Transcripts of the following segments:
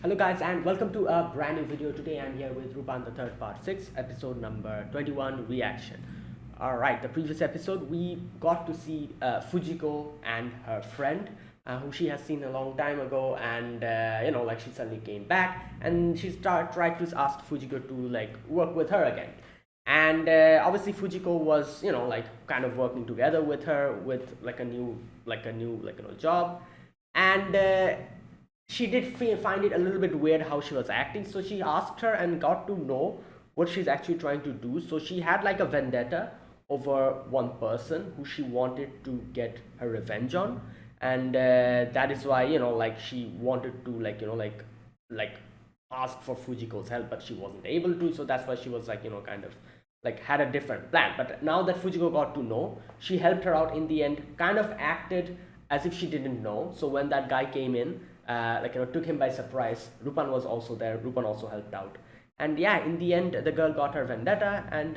Hello guys and welcome to a brand new video. Today I'm here with Lupin the third part 6 episode number 21 reaction. Alright, the previous episode we got to see Fujiko and her friend who she has seen a long time ago, and like she suddenly came back and she tried to ask Fujiko to like work with her again. And obviously Fujiko was like kind of working together with her with like a new job. And she did find it a little bit weird how she was acting, so she asked her and got to know what she's actually trying to do. So she had like a vendetta over one person who she wanted to get her revenge on, and that is why like she wanted to like ask for Fujiko's help, but she wasn't able to. So that's why she was like kind of like had a different plan. But now that Fujiko got to know, she helped her out in the end, kind of acted as if she didn't know. So when that guy came in, took him by surprise, Lupin was also there. Lupin also helped out, and yeah, in the end the girl got her vendetta, and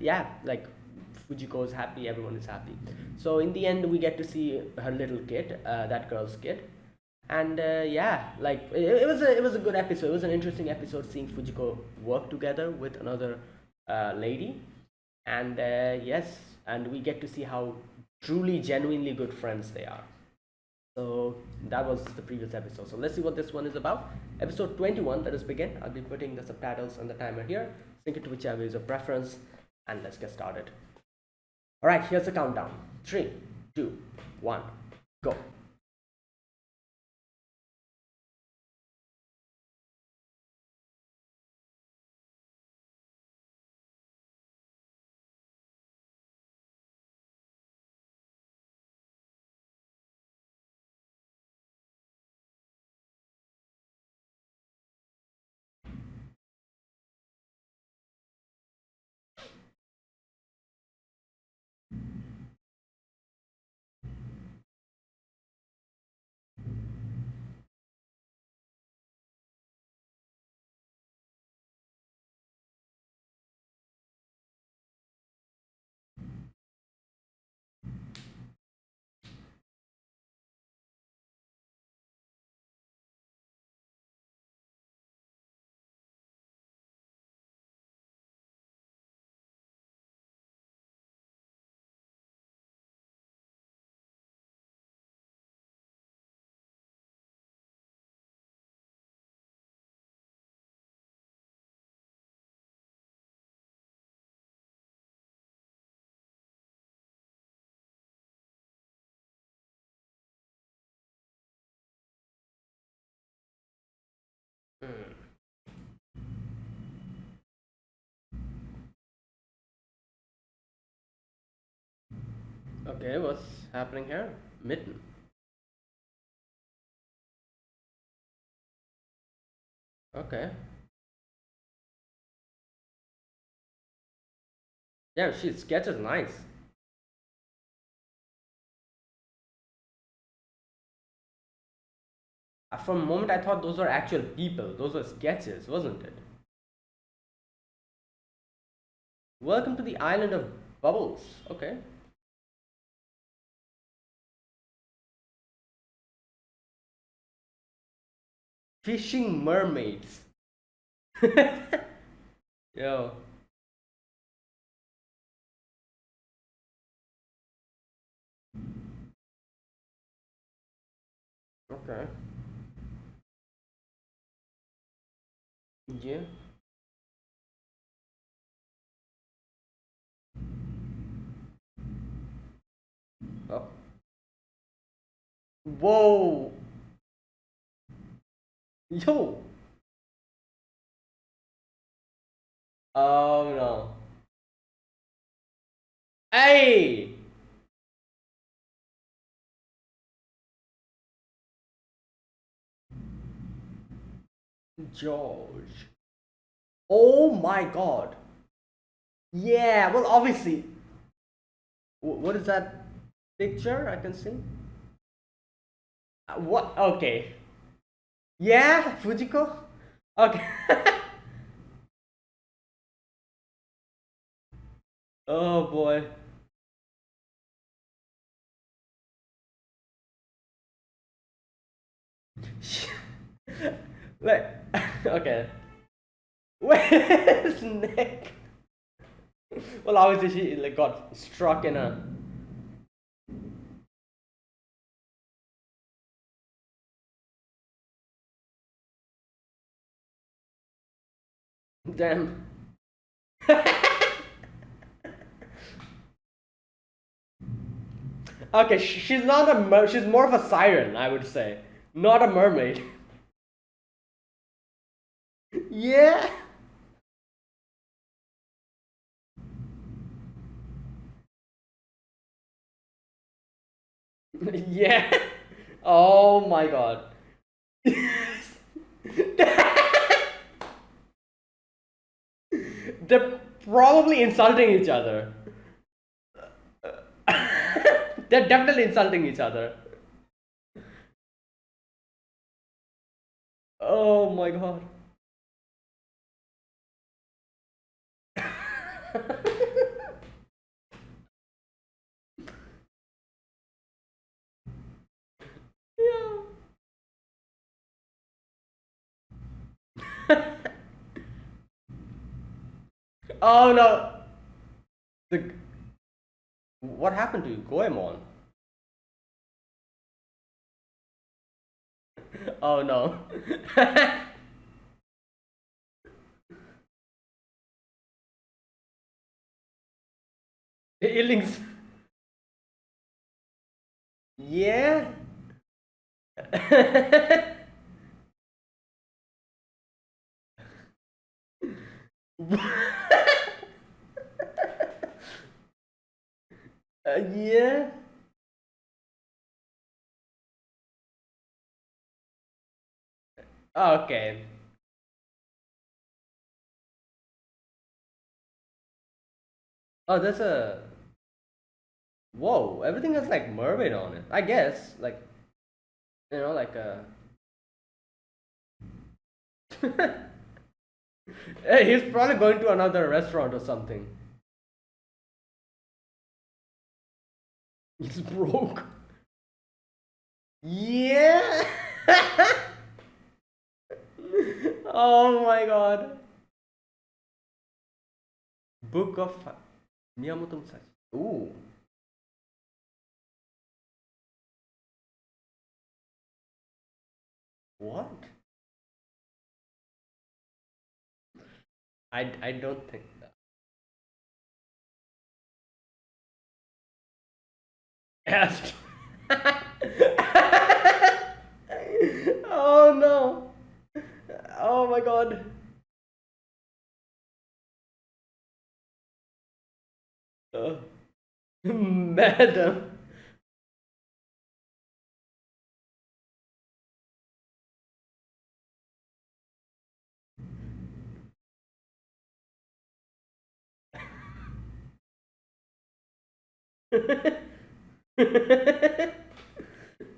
yeah, like Fujiko is happy, everyone is happy. So in the end we get to see her little kid, that girl's kid. And yeah, like it was a good episode. It was an interesting episode, seeing Fujiko work together with another lady. And yes, and we get to see how truly genuinely good friends they are. So that was the previous episode. So let's see what this one is about. Episode 21, let us begin. I'll be putting the subtitles and the timer here. Sync it to whichever is your preference, and let's get started. Alright, here's the countdown. 3, 2, 1, go. Hmm. Okay, what's happening here? Mitten. Okay. Yeah, she sketches nice. For a moment I thought those were actual people. Those were sketches, wasn't it? Welcome to the island of bubbles. Okay. Fishing mermaids. Yo. Okay. Yeah. Oh. Whoa. Yo. Oh no. Hey. George. Oh my god. Yeah, well, obviously. What is that picture I can see? What? Okay. Yeah, Fujiko? Okay. Oh boy. Like, okay. Where's Nick? Well, obviously she like got struck in a. Damn. Okay, she's not a she's more of a siren, I would say, not a mermaid. Yeah. Yeah. Oh my god. They're probably insulting each other. They're definitely insulting each other. Oh my god. Yeah. Oh no. The what happened to you, Goemon? Oh no. Illings. Yeah. Yeah. Okay. Oh, there's a. Whoa, everything has like mermaid on it. I guess, like, like a. Hey, he's probably going to another restaurant or something. He's broke. Yeah. Oh my god. Book of Miyamoto Musashi. Ooh. What? I don't think that. Yes. Oh no. Oh my god. Uh, Madam.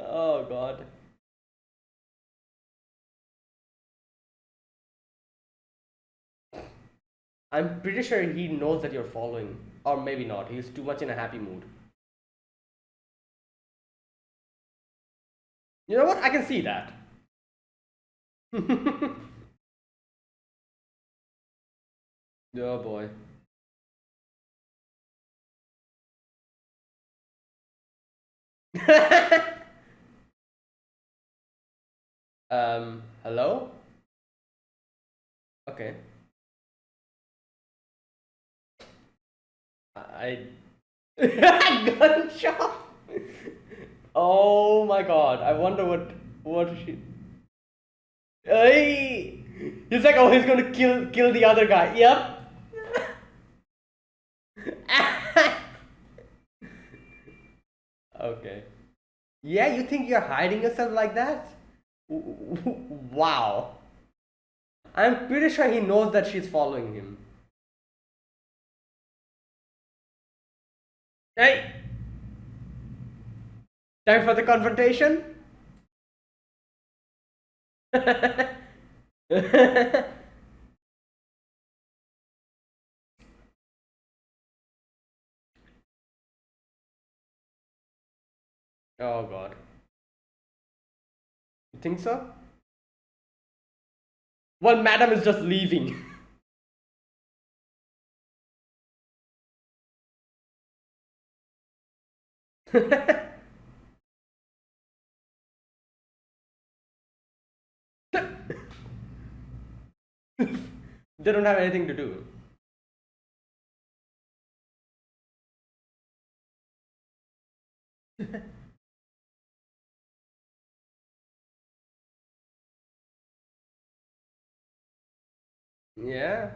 Oh god. I'm pretty sure he knows that you're following. Or maybe not. He's too much in a happy mood. You know what? I can see that. Oh boy. Hello? Okay. I gunshot. Oh my god. I wonder what she. Hey! He's like, oh, he's gonna kill the other guy. Yep. Okay. Yeah, you think you're hiding yourself like that? Wow. I'm pretty sure he knows that she's following him. Hey, time for the confrontation? Oh god. You think so? Well, madam is just leaving. They don't have anything to do. Yeah.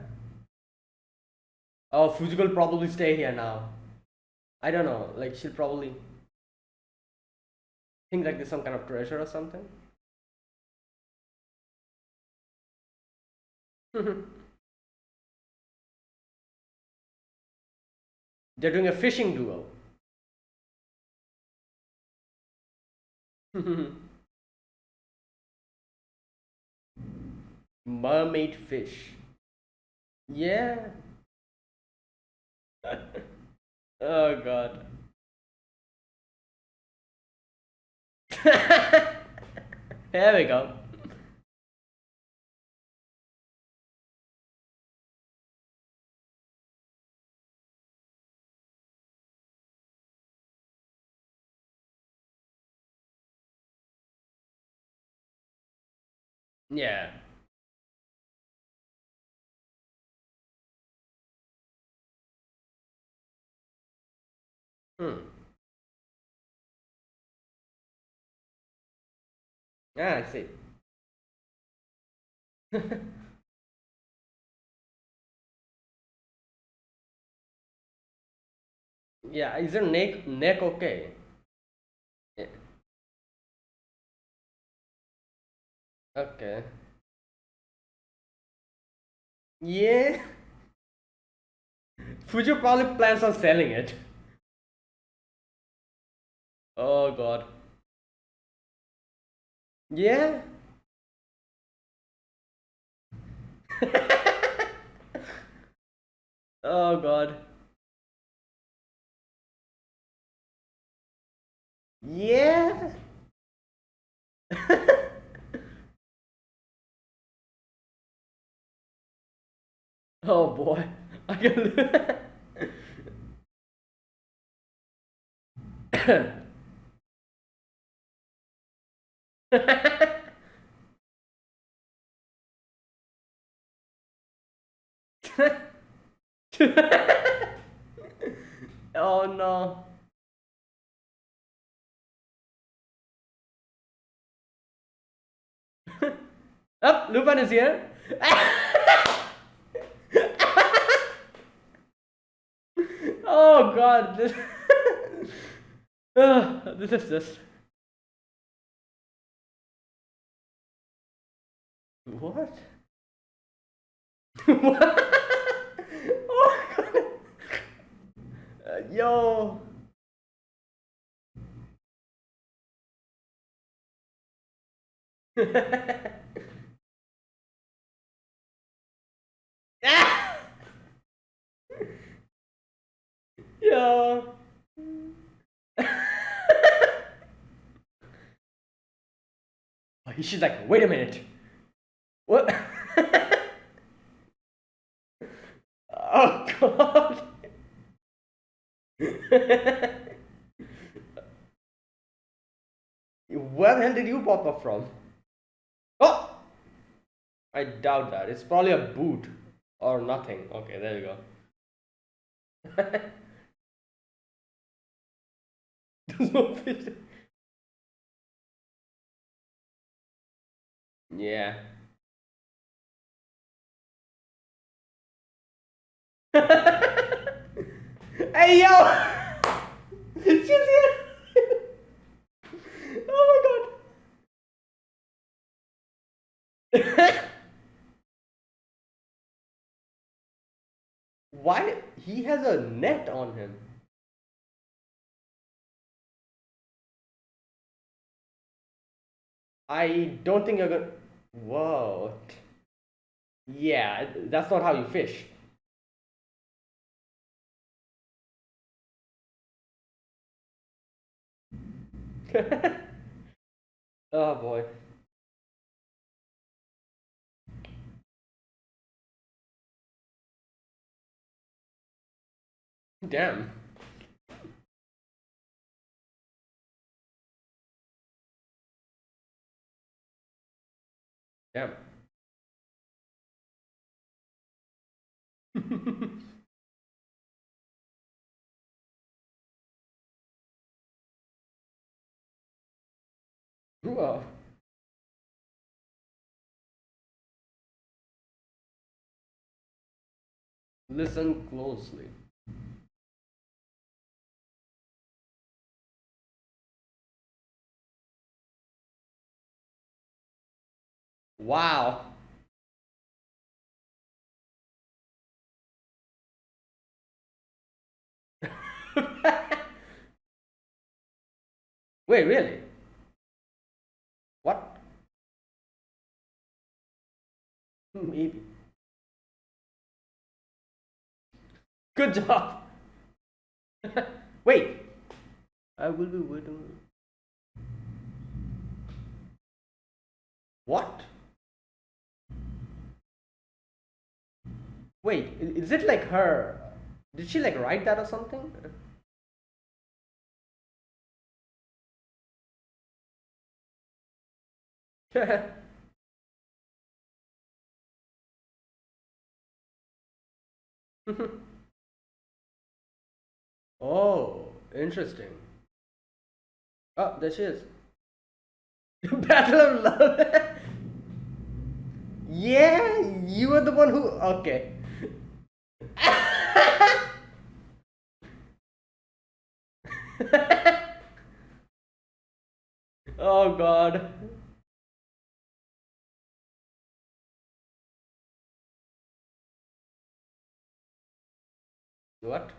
Oh, Fujiko will probably stay here now. I don't know. Like she'll probably think like there's some kind of treasure or something. They're doing a fishing duel. Mermaid fish. Yeah. Oh god. There we go. Yeah. Hmm. Yeah, I see. Yeah, is her neck okay? Yeah. Okay. Yeah. Future probably plans on selling it. Oh god. Yeah. Oh god. Yeah. Oh boy. I can. Oh no. Oh, Lupin is here. Oh god. This, this is just. What? What? Oh god. Yo. Yo. She's like, wait a minute. What? Oh god. Where the hell did you pop up from? Oh! I doubt that. It's probably a boot or nothing. Okay, there you go. There's no fish. Yeah. Hey yo! She's here! Oh my god! Why? He has a net on him. I don't think you're gonna. Whoa. Yeah, that's not how you fish. Oh boy. Damn. Damn. Wow. Listen closely. Wow. Wait, really? What? Maybe. Good job. Wait. I will be waiting. What? Wait, is it like her? Did she like write that or something? Oh, interesting. Oh, there she is. Battle of Love. Yeah, you were the one who. Okay. Oh God. What?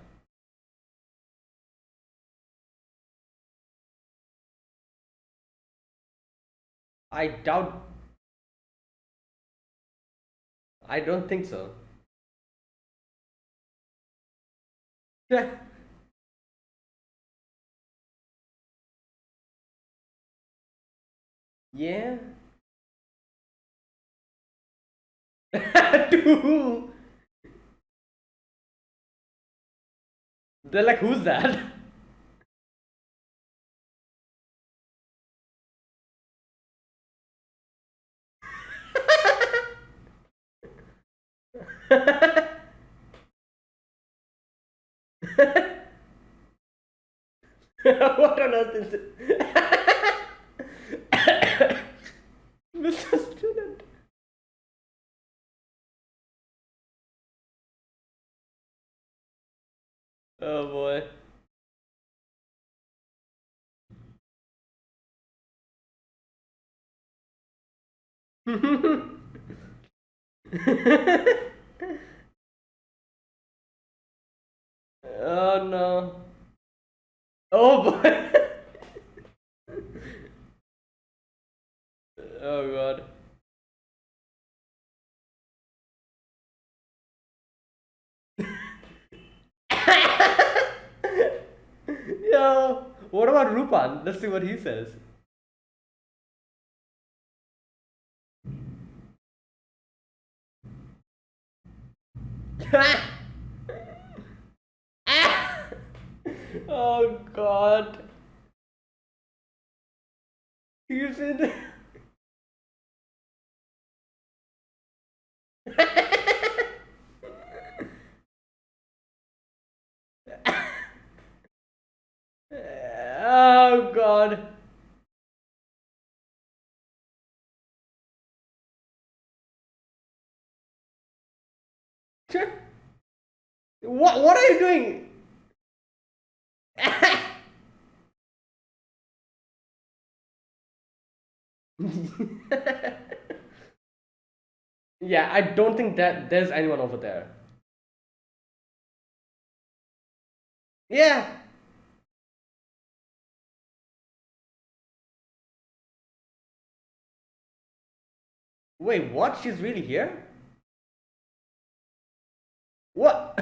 I doubt. I don't think so. Yeah. Two. They're like, who's that? What on earth is it? Mr. Student. Oh boy. Oh no. Oh boy. Oh god. Yo, what about Rupan? Let's see what he says. Oh god. He's in. Oh god. What are you doing? Yeah, I don't think that there's anyone over there. Yeah. Wait, what? She's really here? What?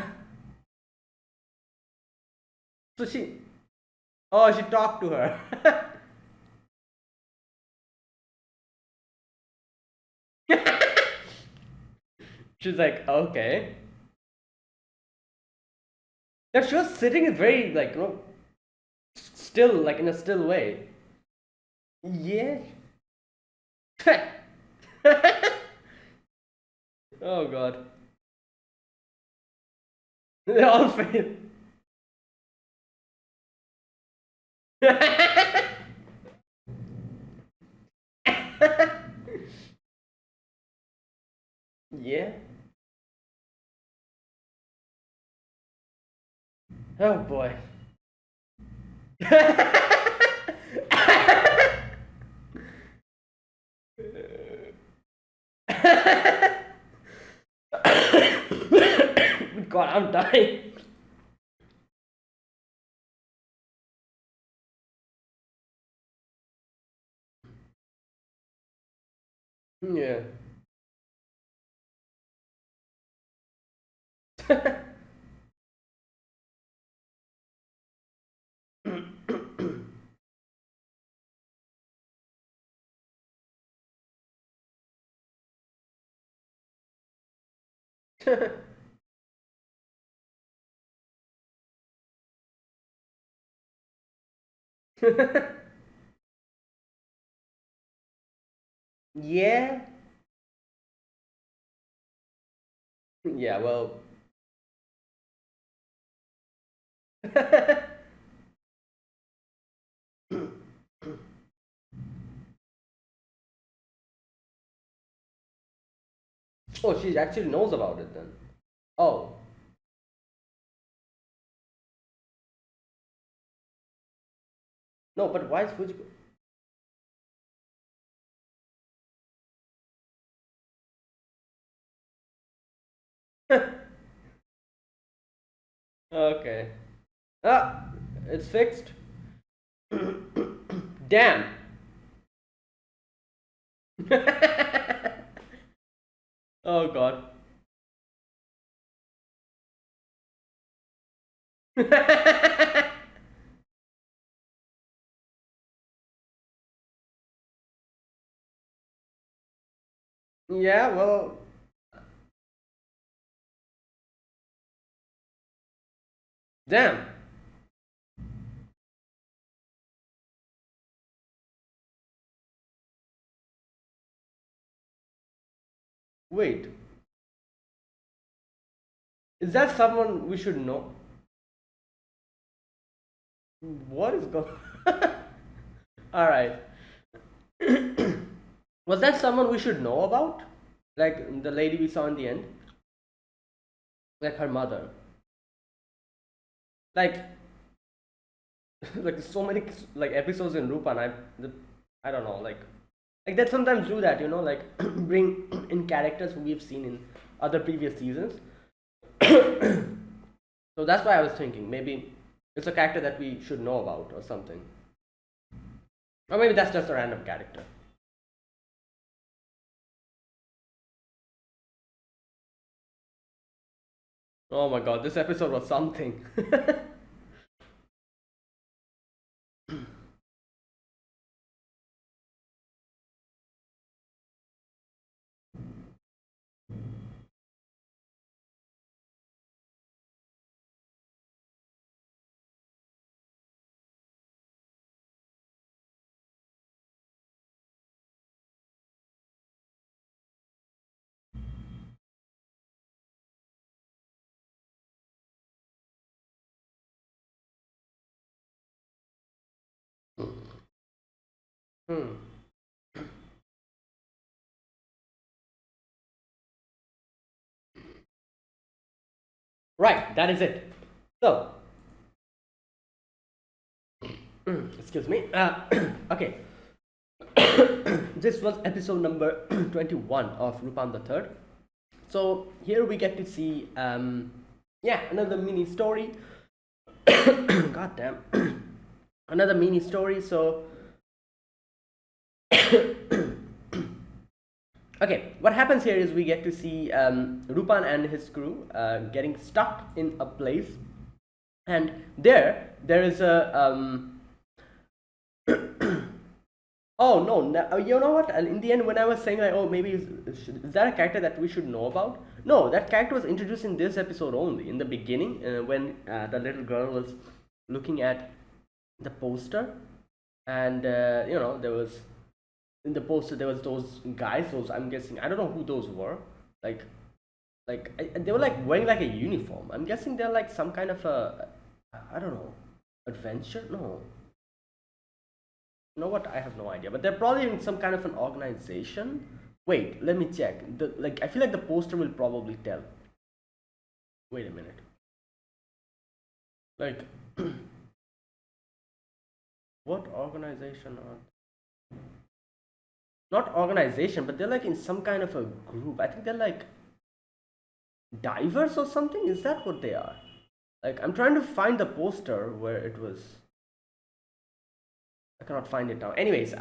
So she. Oh, she talked to her. She's like, okay. That she was sitting very like still, like in a still way. Yeah. Oh god. They all fail. Yeah. Oh boy. God, I'm dying. Yeah. Yeah. Yeah, well. Oh, she actually knows about it then. Oh. No, but why is Fujiko? Okay. Ah, it's fixed. Damn. Oh god. Yeah, well, damn. Wait, is that someone we should know? What is going? All right. Was that someone we should know about? Like the lady we saw in the end, like her mother. Like, like so many like episodes in Lupin. I don't know. Like that sometimes do that. Like bring in characters who we've seen in other previous seasons. So that's why I was thinking maybe it's a character that we should know about or something. Or maybe that's just a random character. Oh my god, this episode was something. Hmm. Right, that is it. So, excuse me. Okay, this was episode number 21 of Lupin the Third. So here we get to see, yeah, another mini story. God damn, another mini story. So, okay, what happens here is we get to see Lupin and his crew getting stuck in a place, and there is a Oh no, no, you know what? In the end, when I was saying like, oh, maybe is that a character that we should know about? No, that character was introduced in this episode only. In the beginning, when the little girl was looking at the poster, and there was in the poster there was those guys. Those, I'm guessing, I don't know who those were. Like, they were like wearing like a uniform. I'm guessing they're like some kind of a, I don't know, adventure. No, you know what? I have no idea. But they're probably in some kind of an organization. Wait, let me check. I feel like the poster will probably tell. Wait a minute. Like, what organization are? Not organization, but they're like in some kind of a group. I think they're like divers or something. Is that what they are? Like, I'm trying to find the poster where it was. I cannot find it now. Anyways,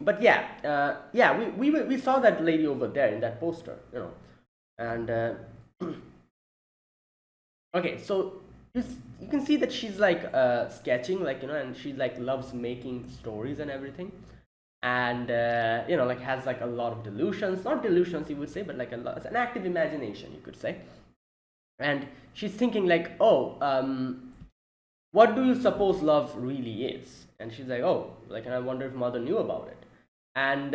but yeah, yeah, we saw that lady over there in that poster, and okay, so you can see that she's like sketching, like and she like loves making stories and everything, and like has like a lot of delusions, not delusions you would say, but like a lot, it's an active imagination you could say, and she's thinking like, oh, what do you suppose love really is? And she's like, oh, like, and I wonder if mother knew about it. And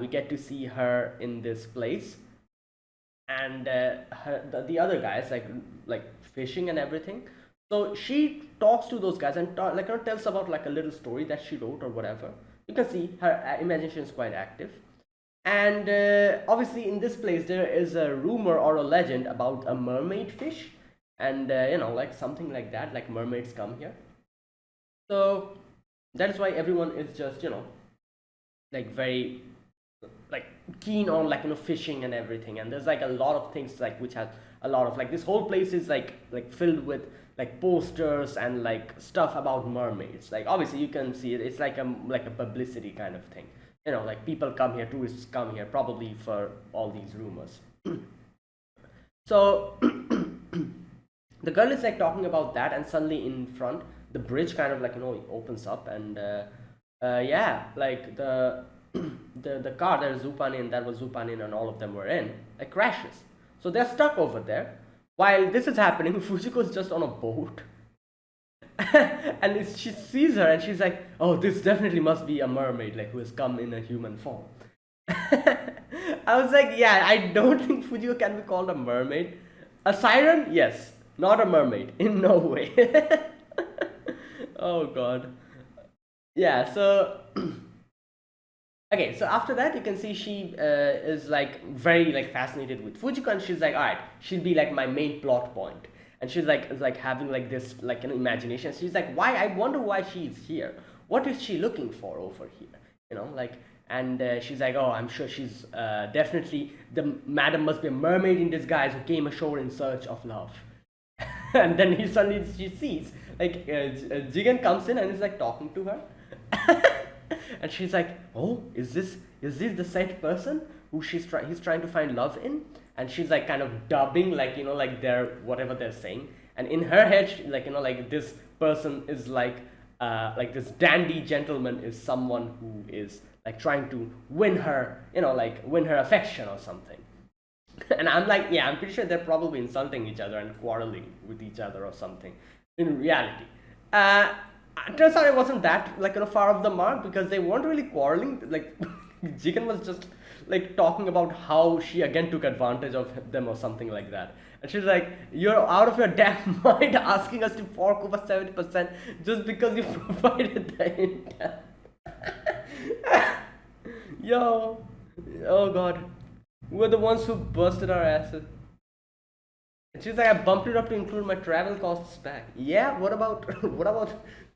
we get to see her in this place, and the other guys like fishing and everything. So she talks to those guys and tells about like a little story that she wrote or whatever. You can see her imagination is quite active. And obviously in this place there is a rumor or a legend about a mermaid fish, and like something like that, like mermaids come here. So that is why everyone is just like very like keen on like fishing and everything, and there's like a lot of things like which has a lot of like, this whole place is like filled with like posters and like stuff about mermaids. Like obviously you can see it, it's like a publicity kind of thing, like people come here, tourists come here probably for all these rumors. So the girl is like talking about that, and suddenly in front the bridge kind of like opens up, and yeah, like the car that was Zupan in and all of them were in, like crashes. So they're stuck over there. While this is happening, Fujiko is just on a boat. And she sees her and she's like, oh, this definitely must be a mermaid, like who has come in a human form. I was like, yeah, I don't think Fujiko can be called a mermaid. A siren, yes. Not a mermaid, in no way. Oh god. Yeah, so okay, so after that you can see she is like very like fascinated with Fujiko, and she's like, all right, she'll be like my main plot point. And she's like is like having like this like an imagination. She's like, why, I wonder why she's here, what is she looking for over here, like. And she's like, oh, I'm sure she's definitely, the madam must be a mermaid in disguise who came ashore in search of love. And then she sees like Jigen comes in and is like talking to her. And she's like, oh, is this the said person who he's trying to find love in? And she's like kind of dubbing like like they're whatever they're saying, and in her head like this person is like this dandy gentleman is someone who is like trying to win her, like win her affection or something. And I'm like, yeah, I'm pretty sure they're probably insulting each other and quarreling with each other or something in reality. Turns out it wasn't that like far off the mark, because they weren't really quarreling. Like Jigen was just like talking about how she again took advantage of them or something like that. And she's like, you're out of your damn mind asking us to fork over 70% just because you provided the intel. Yo, oh god, we're the ones who busted our asses. And she's like, I bumped it up to include my travel costs back. Yeah, what about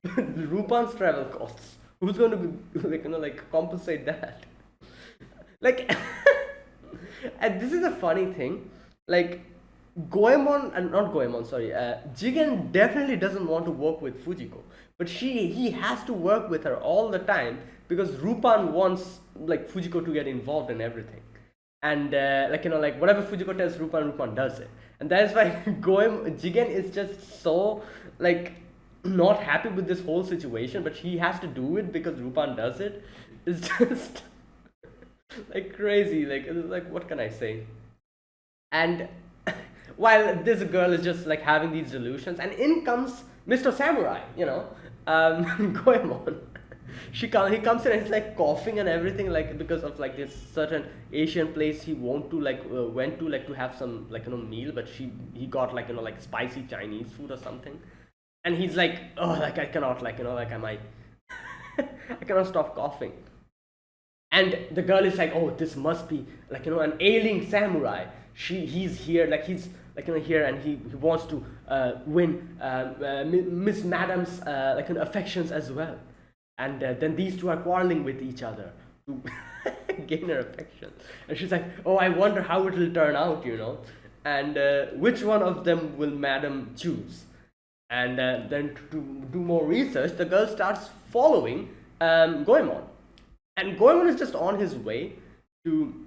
Rupan's travel costs? Who's going to be like compensate that? Like, and this is a funny thing. Like, Jigen definitely doesn't want to work with Fujiko, but he has to work with her all the time because Rupan wants like Fujiko to get involved in everything. And like whatever Fujiko tells Rupan does it. And that is why Jigen is just so like not happy with this whole situation, but he has to do it because Rupan does it. It's just like crazy. Like, it's like, what can I say? And while this girl is just like having these delusions, and in comes Mr. Samurai, Goemon. He comes in and he's like coughing and everything, like because of like this certain Asian place he went to like to have some like meal, but he got like like spicy Chinese food or something, and he's like, oh, like I cannot, like I might I cannot stop coughing. And the girl is like, oh, this must be like an ailing samurai. He's here, like he's like here, and he wants to win Miss Madam's affections as well. And then these two are quarreling with each other to gain her affection. And she's like, oh, I wonder how it will turn out, and which one of them will Madam choose? And then to do more research, the girl starts following Goemon. And Goemon is just on his way to.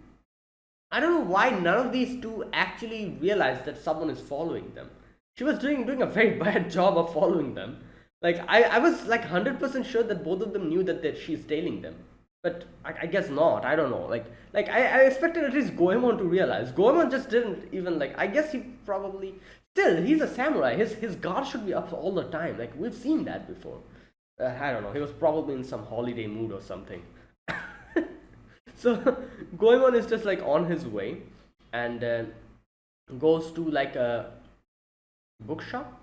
I don't know why none of these two actually realized that someone is following them. She was doing a very bad job of following them. Like, I was like 100% sure that both of them knew that she's tailing them. But I guess not. I don't know. I expected at least Goemon to realize. Goemon just didn't even I guess he probably. Still, he's a samurai. His guard should be up all the time. Like, we've seen that before. I don't know. He was probably in some holiday mood or something. So Goemon is just like on his way and goes to like a bookshop.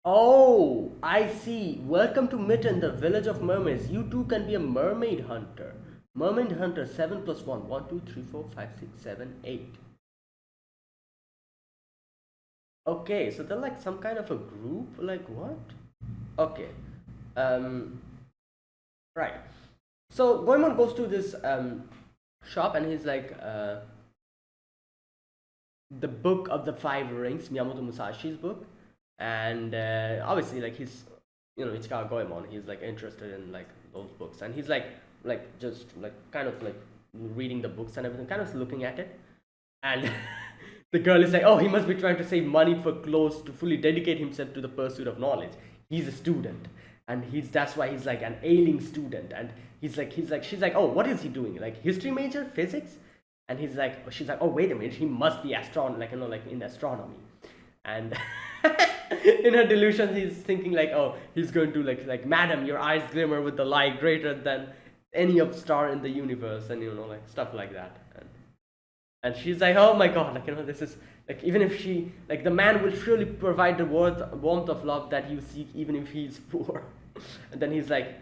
Oh, I see. Welcome to Mitten, the village of mermaids. You too can be a mermaid hunter. Mermaid hunter 7 plus 1. 1, 2, 3, 4, 5, 6, 7, 8. Okay, so they're like some kind of a group. Like what? Okay. Right. So Goemon goes to this shop and he's like, the book of the five rings, Miyamoto Musashi's book, and obviously like he's, Ichikawa Goemon, he's like interested in like those books, and he's like just like kind of like reading the books and everything, kind of looking at it, and the girl is like, oh, he must be trying to save money for clothes to fully dedicate himself to the pursuit of knowledge. He's a student, and that's why he's like an ailing student, and she's like, oh, what is he doing? Like history major, physics? And she's like, oh, wait a minute, he must be like in astronomy. And in her delusion, he's thinking like, oh, he's going to like, madam, your eyes glimmer with the light greater than any of star in the universe, and like stuff like that. And she's like, oh my god, this is like, even if she like, the man will surely provide the warmth of love that you seek, even if he's poor. And then she's like,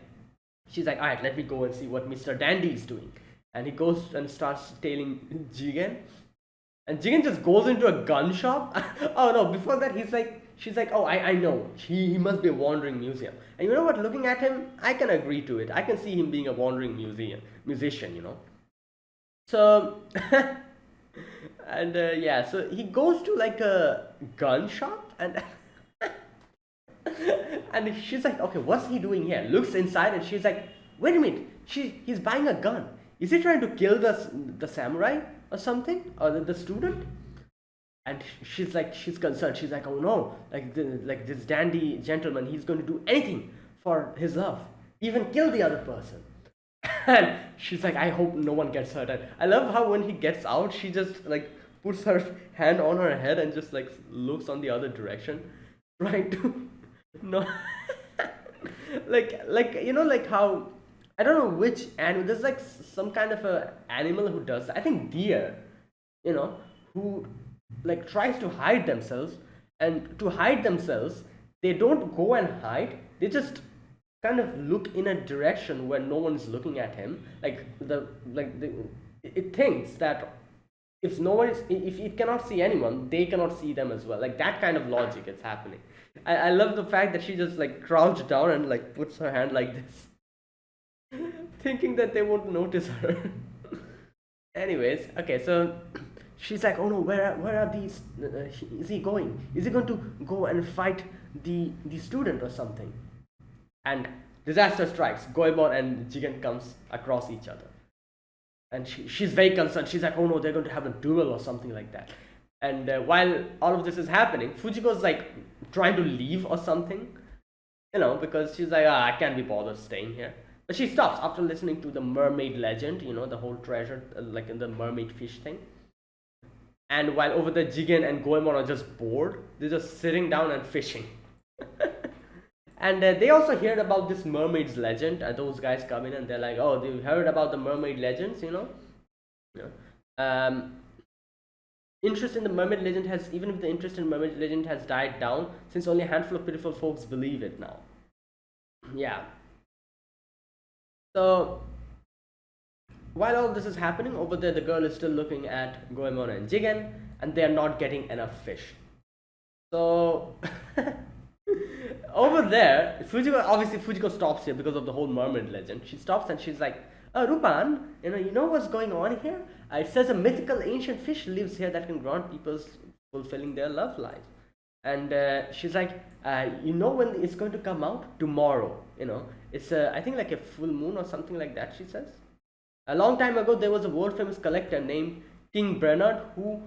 all right, let me go and see what Mr. Dandy is doing. And he goes and starts tailing Jigen. And Jigen just goes into a gun shop. Oh no, before that she's like, oh, I know. He must be a wandering museum. And you know what, looking at him, I can agree to it. I can see him being a wandering musician, So, and yeah, so he goes to like a gun shop and and she's like, okay, what's he doing here? Looks inside and she's like, wait a minute, he's buying a gun. Is he trying to kill the samurai or something, or the student? And she's concerned. She's like, oh no, like this dandy gentleman, he's going to do anything for his love, even kill the other person. And she's like, I hope no one gets hurt. And I love how when he gets out, she just like puts her hand on her head and just like looks on the other direction, trying to no, like how, I don't know which animal. There's like some kind of a animal who does that. I think deer, who like tries to hide themselves, and to hide themselves, they don't go and hide. They just kind of look in a direction where no one's looking at him. It thinks that if it cannot see anyone, they cannot see them as well. Like that kind of logic is happening. I love the fact that she just like crouched down and like puts her hand like this, thinking that they won't notice her. Anyways, okay, so she's like, oh no, where are these? Is he going? Is he going to go and fight the student or something? And disaster strikes. Goemon and Jigen comes across each other, and she's very concerned. She's like, oh no, they're going to have a duel or something like that. And while all of this is happening, Fujiko's like trying to leave or something, because she's like, I can't be bothered staying here. But she stops after listening to the mermaid legend, the whole treasure, like in the mermaid fish thing. And while over there, Jigen and Goemon are just bored, they're just sitting down and fishing. And they also heard about this mermaid's legend. Those guys come in and they're like, oh, they heard about the mermaid legends, Yeah. Interest in the mermaid legend has, even if the interest in mermaid legend has died down, since only a handful of pitiful folks believe it now. Yeah. So while all this is happening, over there the girl is still looking at Goemon and Jigen, and they are not getting enough fish. So over there, Fujiko stops here because of the whole mermaid legend. She stops and she's like, Rupan, you know what's going on here? It says a mythical ancient fish lives here that can grant people fulfilling their love lives. And she's like, when it's going to come out? Tomorrow. It's I think like a full moon or something like that, she says. A long time ago, there was a world famous collector named King Bernard who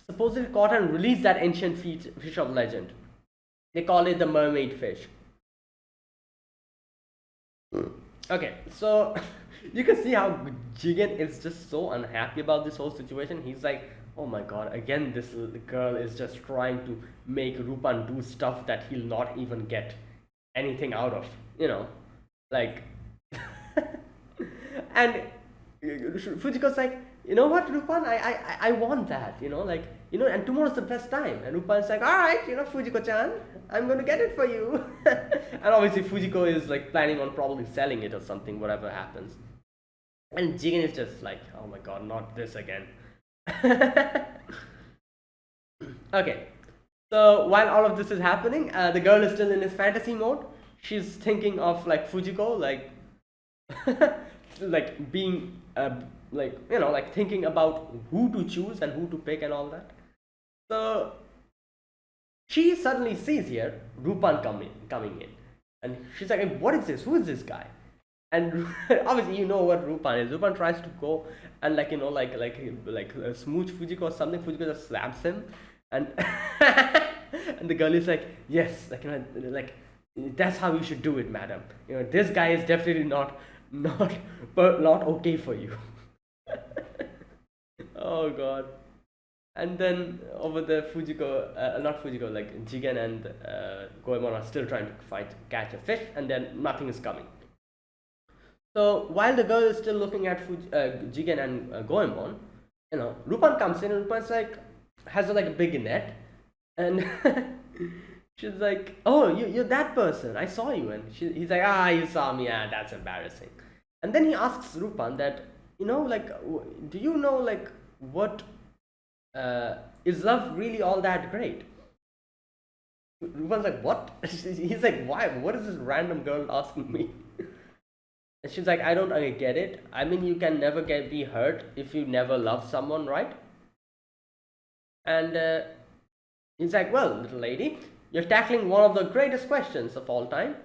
supposedly caught and released that ancient fish of legend. They call it the mermaid fish. Okay, so you can see how Jigen is just so unhappy about this whole situation. He's like, oh my god, again this girl is just trying to make Rupan do stuff that he'll not even get anything out of, like and Fujiko's like, you know what, Rupan, I want that, and tomorrow's the best time. And Rupan's like, alright, Fujiko-chan, I'm gonna get it for you. And obviously Fujiko is like planning on probably selling it or something, whatever happens. And Jigen is just like, oh my god, not this again. Okay, so while all of this is happening, the girl is still in his fantasy mode. She's thinking of like Fujiko, like like being like thinking about who to choose and who to pick and all that. So she suddenly sees here Rupan coming in, and she's like, hey, what is this? Who is this guy? And obviously you know what Rupan is. Rupan tries to go and like smooch Fujiko or something. Fujiko just slaps him, and and the girl is like, yes, like that's how you should do it, madam. This guy is definitely not okay for you. Oh god. And then over there, not Fujiko, like Jigen and Goemon are still trying to catch a fish, and then nothing is coming. So while the girl is still looking at Jigen and Goemon, Rupan comes in, and Rupan's like, has like a big net, and she's like, oh, you're that person, I saw you. And he's like, you saw me, that's embarrassing. And then he asks Rupan that, do you know like what is love really all that great? Rupan's like, what? He's like, why? What is this random girl asking me? And she's like, I don't get it. I mean, you can never be hurt if you never love someone, right? And he's like, well, little lady, you're tackling one of the greatest questions of all time.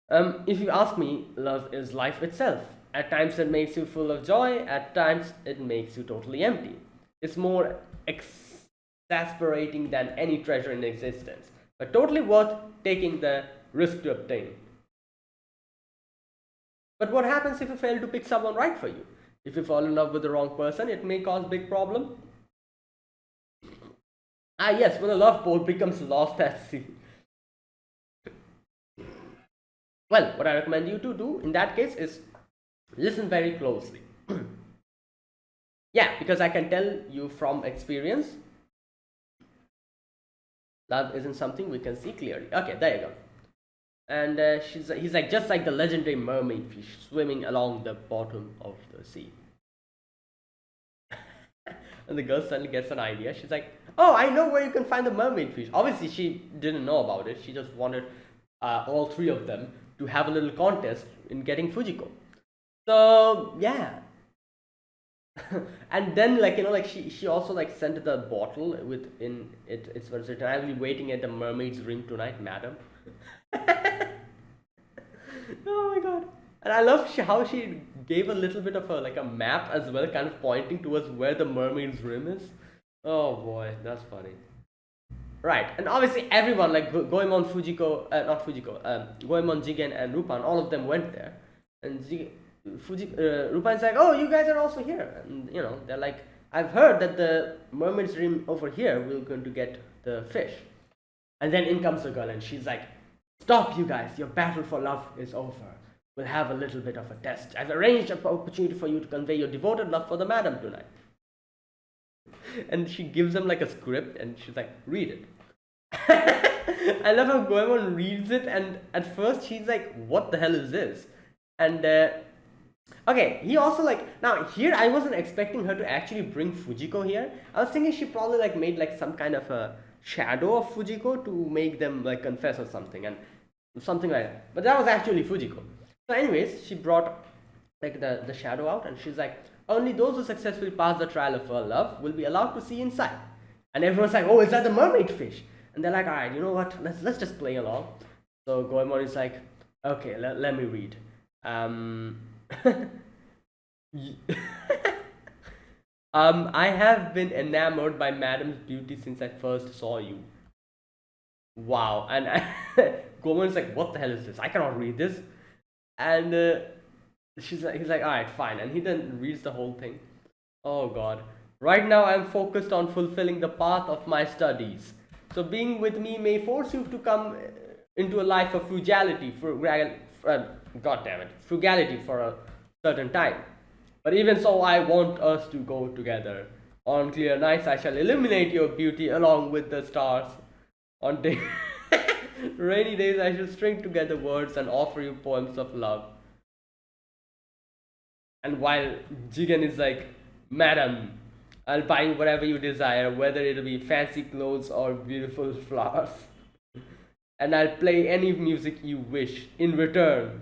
If you ask me, love is life itself. At times it makes you full of joy, at times it makes you totally empty. It's more exasperating than any treasure in existence, but totally worth taking the risk to obtain. But what happens if you fail to pick someone right for you? If you fall in love with the wrong person, it may cause big problem. Yes, when a love boat becomes lost at sea. Well, what I recommend you to do in that case is listen very closely. Yeah, because I can tell you from experience, love isn't something we can see clearly. Okay, there you go. And he's like, just like the legendary mermaid fish swimming along the bottom of the sea. And the girl suddenly gets an idea. She's like, oh, I know where you can find the mermaid fish. Obviously, she didn't know about it. She just wanted all three of them to have a little contest in getting Fujiko. So yeah. And then she also like sent the bottle with in it. It's written, I'll be waiting at the mermaid's ring tonight, madam. Oh my god. And I love how she gave a little bit of a map as well, kind of pointing towards where the mermaid's rim is. Oh boy, that's funny. Right, and obviously everyone like Goemon, Fujiko, not Fujiko, Goemon, Jigen, and Rupan, all of them went there, and Rupan's like, oh, you guys are also here, and they're like, I've heard that the mermaid's dream over here we're going to get the fish, and then in comes the girl, and she's like, stop, you guys, your battle for love is over. We'll have a little bit of a test. I've arranged an opportunity for you to convey your devoted love for the madam tonight. And she gives them like a script, and she's like, read it. I love how Goemon reads it, and at first she's like, what the hell is this? And okay, he also like, now here I wasn't expecting her to actually bring Fujiko here. I was thinking she probably like made like some kind of a shadow of Fujiko to make them like confess or something, and something like that. But that was actually Fujiko. So anyways, she brought like the shadow out, and she's like, only those who successfully pass the trial of her love will be allowed to see inside. And everyone's like, oh, is that the mermaid fish? And they're like, all right, you know what? Let's just play along. So Goemon is like, okay, let me read. I have been enamored by Madam's beauty since I first saw you. Wow. And Goemon is like, what the hell is this? I cannot read this. And he's like, all right, fine. And he then reads the whole thing. Oh God. Right now I'm focused on fulfilling the path of my studies. So being with me may force you to come into a life of frugality, God damn it, frugality for a certain time. But even so, I want us to go together. On clear nights, I shall illuminate your beauty along with the stars. On rainy days, I shall string together words and offer you poems of love. And while Jigen is like, Madam, I'll buy you whatever you desire, whether it'll be fancy clothes or beautiful flowers. And I'll play any music you wish in return.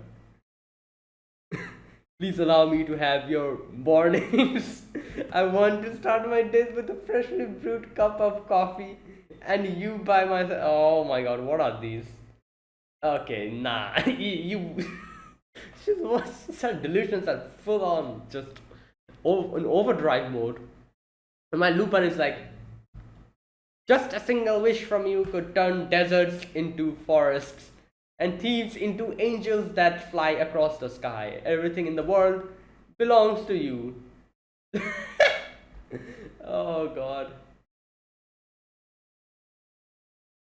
Please allow me to have your mornings. I want to start my days with a freshly brewed cup of coffee, and you by my side. Oh my God, what are these? Okay, nah, you her delusions are full on, just in overdrive mode. And my Lupin is like, just a single wish from you could turn deserts into forests and thieves into angels that fly across the sky. Everything in the world belongs to you. Oh God.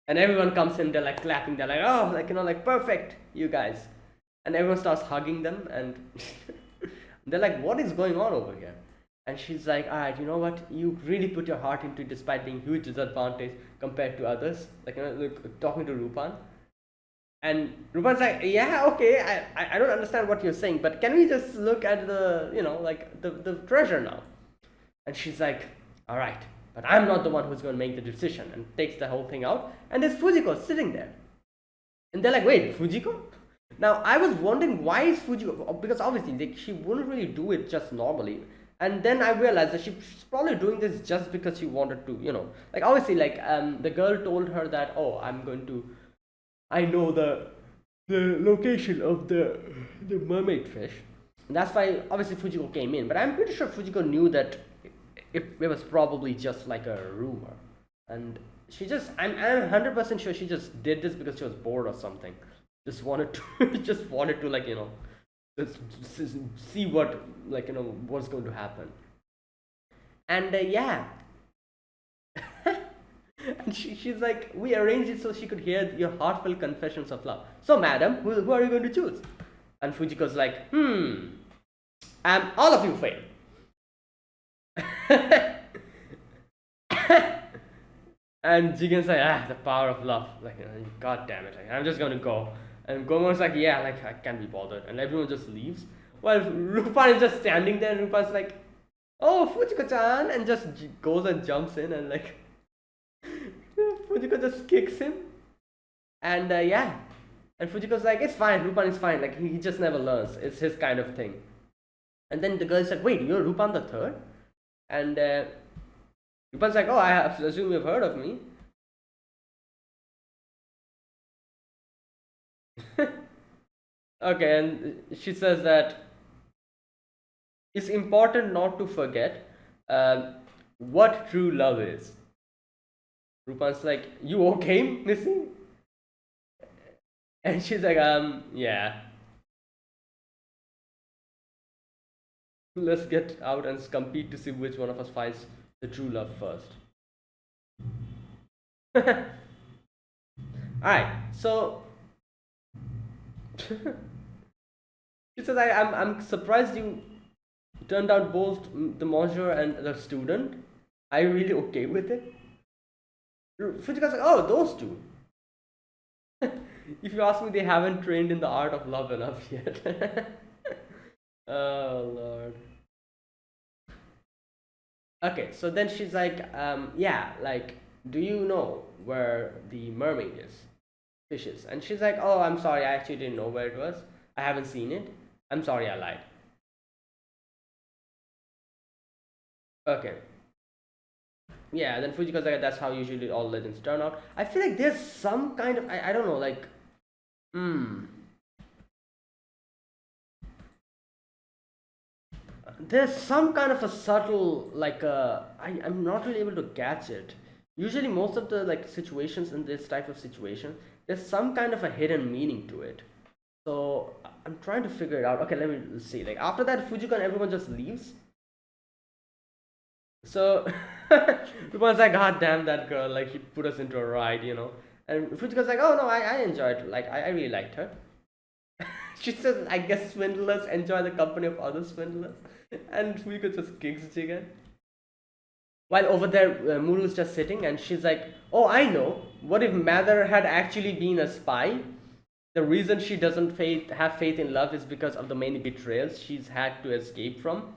And everyone comes in, they're like clapping, they're like, oh, like, like perfect, you guys. And everyone starts hugging them, and they're like, what is going on over here? And she's like, all right, you know what? You really put your heart into it despite being huge disadvantage compared to others. Like, talking to Lupin. And Lupin's like, yeah, okay, I don't understand what you're saying, but can we just look at the, like the treasure now? And she's like, all right, but I'm not the one who's going to make the decision, and takes the whole thing out. And there's Fujiko sitting there. And they're like, wait, Fujiko? Now, I was wondering, why is Fujiko? Because obviously, like, she wouldn't really do it just normally. And then I realized that she's probably doing this just because she wanted to, like, obviously, like, the girl told her that, oh, I know the location of the mermaid fish. And that's why, obviously, Fujiko came in. But I'm pretty sure Fujiko knew that it was probably just like a rumor. And she just, I'm 100% sure she just did this because she was bored or something. Just wanted to, like, just see what, like, what's going to happen. And yeah. And she's like, we arranged it so she could hear your heartfelt confessions of love. So madam, who are you going to choose? And Fujiko's like, all of you fail. And Jigen's like, the power of love. Like, God damn it, like, I'm just gonna go. And Goemon's like, yeah, like, I can't be bothered. And everyone just leaves. While Lupin is just standing there, and Lupin's like, oh, Fujiko-chan, and just goes and jumps in, and like, Fujiko just kicks him. And yeah. And Fujiko's like, it's fine, Lupin is fine. Like, he just never learns. It's his kind of thing. And then the girl's like, wait, you're Lupin the Third? And Lupin's like, oh, I assume you've heard of me. Okay, and she says that it's important not to forget what true love is. Rupan's like, you okay, Missy? And she's like, yeah. Let's get out and compete to see which one of us finds the true love first. Alright, so she says, I'm surprised you turned out both the monsieur and the student. Are you really okay with it? Fujika's like, oh, those two. If you ask me, they haven't trained in the art of love enough yet. Oh lord. Okay, so then she's like, yeah, like, do you know where the mermaid is? Fishes. And she's like, oh, I'm sorry, I actually didn't know where it was. I haven't seen it. I'm sorry, I lied. Okay. Yeah, then Fujika's like, that's how usually all legends turn out. I feel like there's some kind of, I don't know, like, there's some kind of a subtle, like, I'm not really able to catch it. Usually, most of the like situations in this type of situation, there's some kind of a hidden meaning to it. So I'm trying to figure it out. Okay, let me see. Like after that, Fujiko and everyone just leaves. So everyone's like, God damn that girl! Like he put us into a ride, you know. And Fujiko's like, oh no, I enjoyed it. Like I really liked her. She says, I guess swindlers enjoy the company of other swindlers. And Fujiko just kicks it again. While over there, Muru's just sitting and she's like, oh, I know. What if Mather had actually been a spy? The reason she doesn't have faith in love is because of the many betrayals she's had to escape from.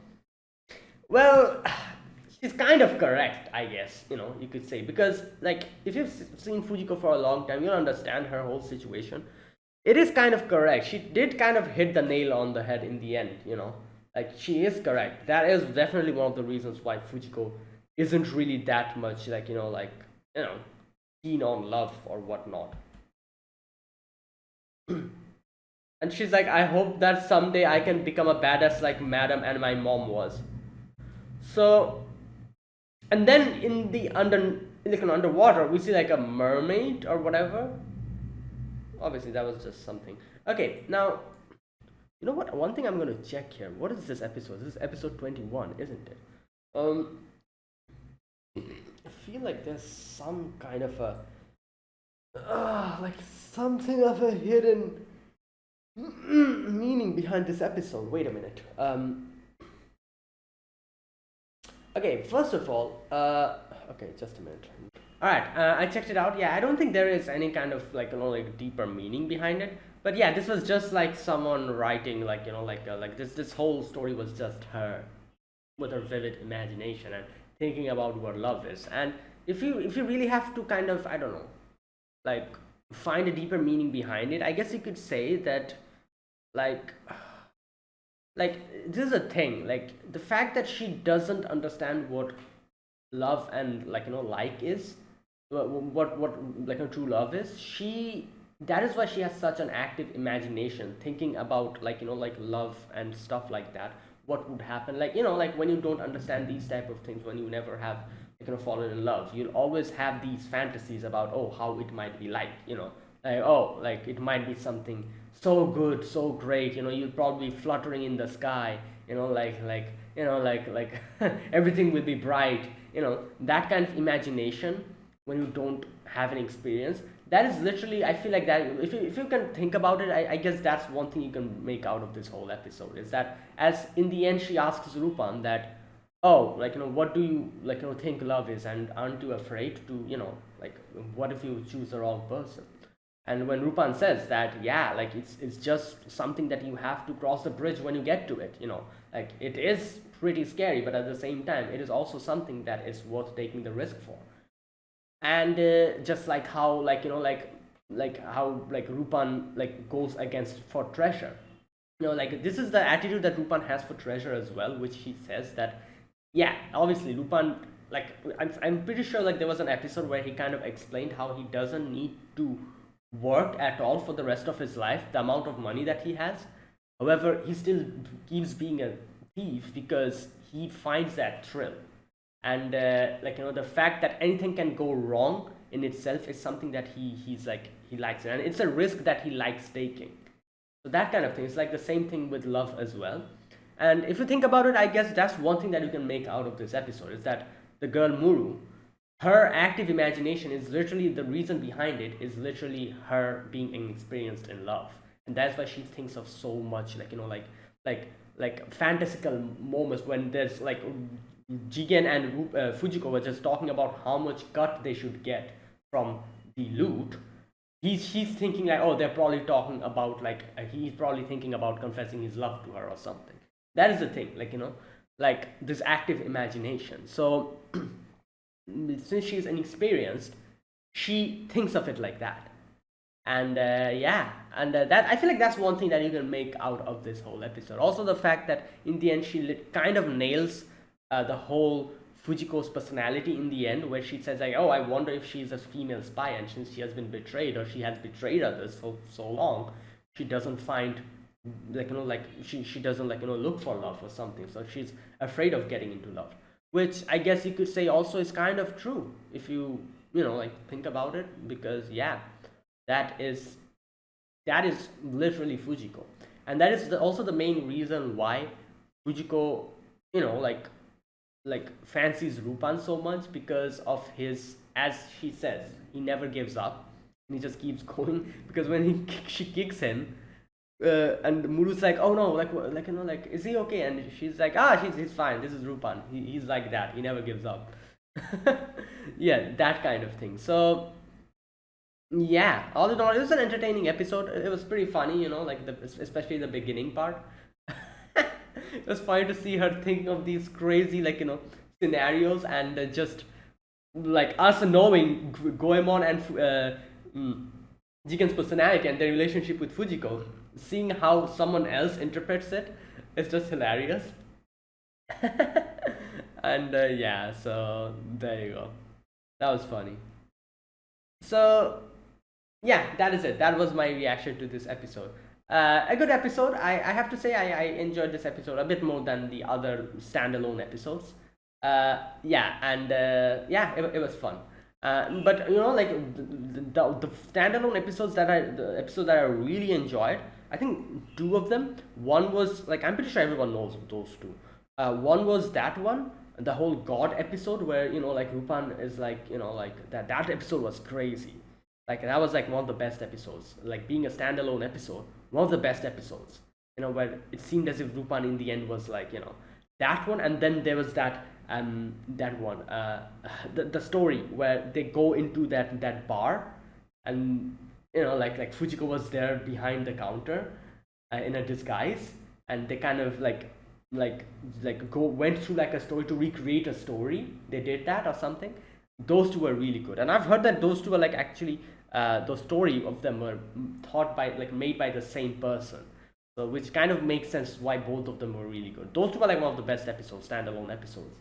Well, she's kind of correct, I guess, you know, you could say. Because, like, if you've seen Fujiko for a long time, you'll understand her whole situation. It is kind of correct. She did kind of hit the nail on the head in the end, you know. Like, she is correct. That is definitely one of the reasons why Fujiko isn't really that much, like, keen on love or whatnot. And she's like, I hope that someday I can become a badass like Madam and my mom was. So, and then in the underwater, we see like a mermaid or whatever. Obviously, that was just something. Okay, now, you know what? One thing I'm gonna check here. What is this episode? This is episode 21, isn't it? I feel like there's some kind of a, like something of a hidden meaning behind this episode. Wait a minute. Okay, first of all, okay, just a minute. All right, I checked it out. Yeah, I don't think there is any kind of like like deeper meaning behind it. But yeah, this was just like someone writing, like like this whole story was just her with her vivid imagination and thinking about what love is. And if you really have to kind of, I don't know, like find a deeper meaning behind it, I guess you could say that like this is a thing, like the fact that she doesn't understand what love and like is, what like a true love is, she that is why she has such an active imagination, thinking about like love and stuff like that, what would happen, like when you don't understand these type of things, when you never have fallen in love, you'll always have these fantasies about, oh, how it might be like, like, oh, like it might be something so good, so great, you'll probably be fluttering in the sky, like everything will be bright, that kind of imagination. When you don't have an experience, that is literally, I feel like that if you can think about it, I guess that's one thing you can make out of this whole episode, is that as in the end she asks Rupan that, oh, what do you think love is, and aren't you afraid to like, what if you choose the wrong person? And when Rupan says that, yeah, like it's just something that you have to cross the bridge when you get to it, like it is pretty scary, but at the same time it is also something that is worth taking the risk for. And just like how like how like Rupan like goes against for treasure, like this is the attitude that Rupan has for treasure as well, which he says that, yeah, obviously Rupan, like I'm pretty sure like there was an episode where he kind of explained how he doesn't need to work at all for the rest of his life, the amount of money that he has. However, he still keeps being a thief because he finds that thrill. and like the fact that anything can go wrong in itself is something that he likes it, and it's a risk that he likes taking. So that kind of thing. It's like the same thing with love as well. And if you think about it, I guess that's one thing that you can make out of this episode is that the girl Muru, her active imagination is literally the reason behind it is literally her being inexperienced in love, and that's why she thinks of so much like fantastical moments when there's like Jigen and Fujiko were just talking about how much cut they should get from the loot. He's thinking like, oh, they're probably talking about like he's probably thinking about confessing his love to her or something. That is the thing, like like this active imagination. So since she's inexperienced, she thinks of it like that. And yeah, and that I feel like that's one thing that you can make out of this whole episode. Also, the fact that in the end she kind of nails the whole Fujiko's personality in the end, where she says like, "Oh, I wonder if she's a female spy, and since she has been betrayed or she has betrayed others for so long, she doesn't find like she doesn't look for love or something. So she's afraid of getting into love." Which I guess you could say also is kind of true if you like think about it, because yeah, that is literally Fujiko, and that is also the main reason why Fujiko like fancies Rupan so much, because of his, as she says, he never gives up and he just keeps going. Because when she kicks him, and Muru's like, oh no, like is he okay? And she's like, he's fine, this is Rupan, he's like that, he never gives up. Yeah, that kind of thing. So yeah, all in all, it was an entertaining episode. It was pretty funny, like especially the beginning part. It was funny to see her thinking of these crazy scenarios, and just like us knowing Goemon and Jigen's personality and their relationship with Fujiko, seeing how someone else interprets it is just hilarious. And yeah, so there you go, that was funny. So yeah, that is it. That was my reaction to this episode. A good episode. I have to say I enjoyed this episode a bit more than the other standalone episodes. Yeah, and yeah, it was fun. But like the standalone episodes the episodes that I really enjoyed, I think two of them. One was like, I'm pretty sure everyone knows those two. One was that one, the whole God episode where like Rupan is like like that episode was crazy. Like that was like one of the best episodes. Like being a standalone episode, one of the best episodes. Where it seemed as if Rupan in the end was like that one, and then there was that one the story where they go into that bar, and like Fujiko was there behind the counter in a disguise, and they kind of went through like a story to recreate a story. They did that or something. Those two were really good, and I've heard that those two are like actually the story of them were made by the same person. So which kind of makes sense why both of them were really good. Those two were like one of the best episodes, standalone episodes.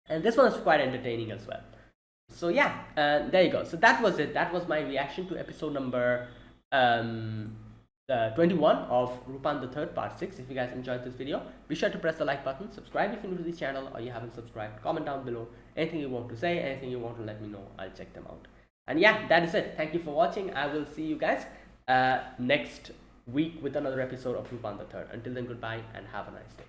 And this one is quite entertaining as well. So yeah, there you go. So that was it. That was my reaction to episode number 21 of Rupan the Third Part 6. If you guys enjoyed this video, be sure to press the like button, subscribe if you're new to this channel or you haven't subscribed, comment down below anything you want to say, anything you want to let me know. I'll check them out. And yeah, that is it. Thank you for watching. I will see you guys next week with another episode of Rupan the Third. Until then, goodbye and have a nice day.